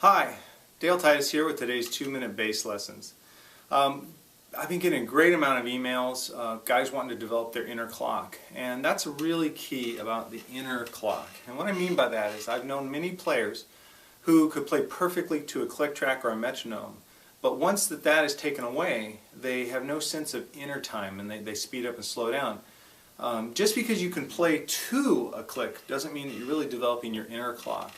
Hi, Dale Titus here with today's 2-minute bass lessons. I've been getting a great amount of emails, guys wanting to develop their inner clock, and that's really key about the inner clock. And what I mean by that is I've known many players who could play perfectly to a click track or a metronome, but once that is taken away, they have no sense of inner time and they speed up and slow down. Just because you can play to a click doesn't mean that you're really developing your inner clock.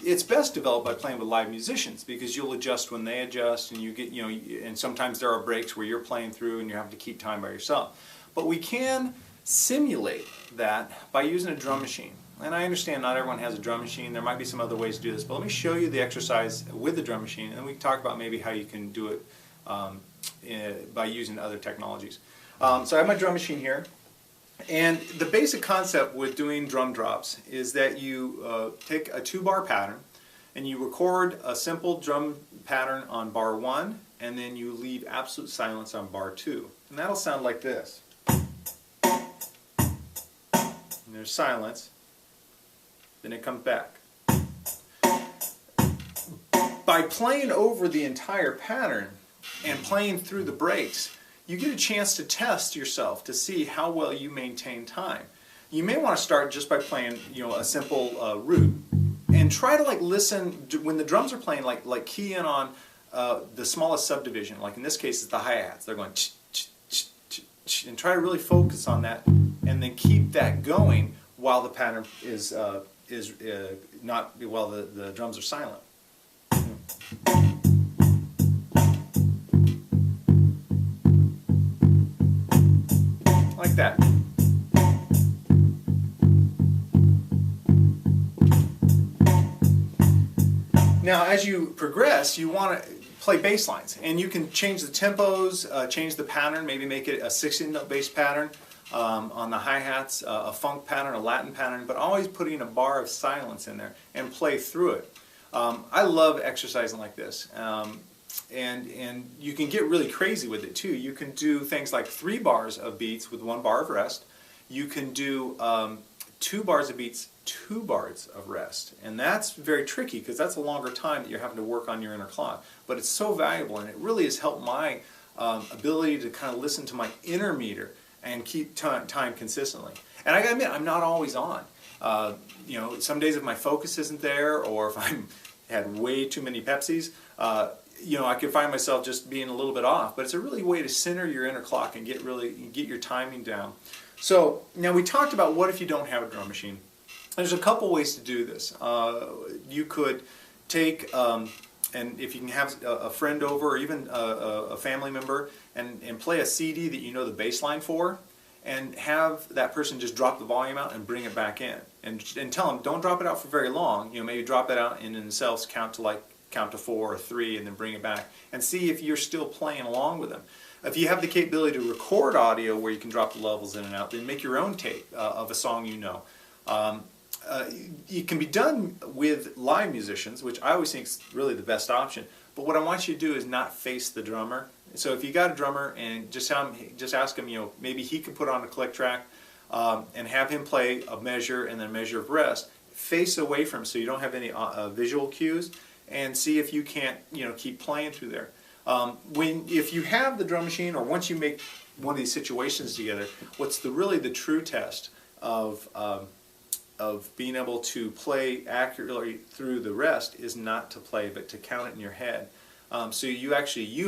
It's best developed by playing with live musicians because you'll adjust when they adjust, and you get, and sometimes there are breaks where you're playing through and you have to keep time by yourself. But we can simulate that by using a drum machine. And I understand not everyone has a drum machine. There might be some other ways to do this, but let me show you the exercise with the drum machine, and then we can talk about maybe how you can do it by using other technologies. So I have my drum machine here. And the basic concept with doing drum drops is that you take a 2-bar pattern and you record a simple drum pattern on bar 1, and then you leave absolute silence on bar 2. And that'll sound like this. And there's silence, then it comes back. By playing over the entire pattern and playing through the breaks, you get a chance to test yourself to see how well you maintain time. You may want to start just by playing, a simple root, and try to listen when the drums are playing. Like key in on the smallest subdivision. Like in this case, it's the hi-hats. They're going ch ch ch ch ch, and try to really focus on that, and then keep that going while the pattern is not while the drums are silent. Like that. Now, as you progress, you want to play bass lines, and you can change the tempos, change the pattern, maybe make it a 16-note bass pattern on the hi-hats, a funk pattern, a Latin pattern, but always putting a bar of silence in there and play through it. I love exercising like this. And you can get really crazy with it too. You can do things like 3 bars of beats with 1 bar of rest. You can do 2 bars of beats, 2 bars of rest. And that's very tricky because that's a longer time that you're having to work on your inner clock. But it's so valuable, and it really has helped my ability to kind of listen to my inner meter and keep time consistently. And I gotta admit, I'm not always on. Some days if my focus isn't there, or if I'm had way too many Pepsis, I could find myself just being a little bit off, but it's a really way to center your inner clock and get your timing down. So now we talked about what if you don't have a drum machine. There's a couple ways to do this. You could take, and if you can have a friend over or even a family member and play a CD that you know the bass line for, and have that person just drop the volume out and bring it back in. And tell them, don't drop it out for very long. Maybe drop it out and in themselves count to 4 or 3 and then bring it back and see if you're still playing along with them. If you have the capability to record audio where you can drop the levels in and out, then make your own tape of a song you know. It can be done with live musicians, which I always think is really the best option. But what I want you to do is not face the drummer. So if you got a drummer, and just ask him, maybe he can put on a click track and have him play a measure and then a measure of rest. Face away from him so you don't have any visual cues, and see if you can't, keep playing through there. If you have the drum machine, or once you make one of these situations together, what's really the true test of being able to play accurately through the rest is not to play, but to count it in your head. So you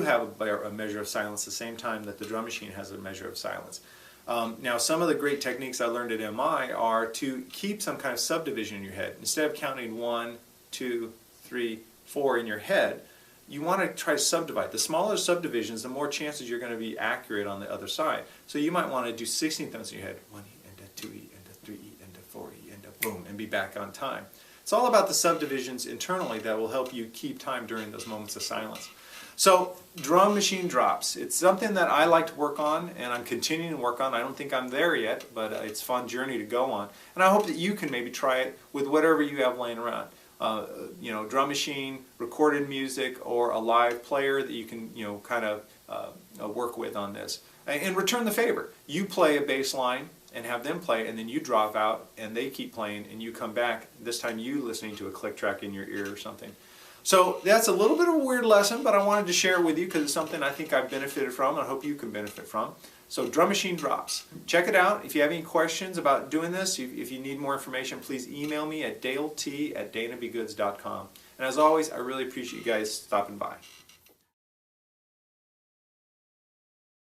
have a measure of silence the same time that the drum machine has a measure of silence. Now, some of the great techniques I learned at MI are to keep some kind of subdivision in your head. Instead of counting 1, 2, 3, 4 in your head, you want to try to subdivide. The smaller subdivisions, the more chances you're going to be accurate on the other side. So you might want to do 16th notes in your head. 1E, and a 2E, and a 3E, and a 4E, and a boom, and be back on time. It's all about the subdivisions internally that will help you keep time during those moments of silence. So, drum machine drops. It's something that I like to work on, and I'm continuing to work on. I don't think I'm there yet, but it's a fun journey to go on. And I hope that you can maybe try it with whatever you have laying around. Drum machine, recorded music, or a live player that you can, kind of work with on this. And return the favor. You play a bass line and have them play, and then you drop out and they keep playing and you come back, this time you listening to a click track in your ear or something. So that's a little bit of a weird lesson, but I wanted to share it with you because it's something I think I've benefited from and I hope you can benefit from. So Drum Machine Drops. Check it out. If you have any questions about doing this, if you need more information, please email me at dalet@danabegoods.com. And as always, I really appreciate you guys stopping by.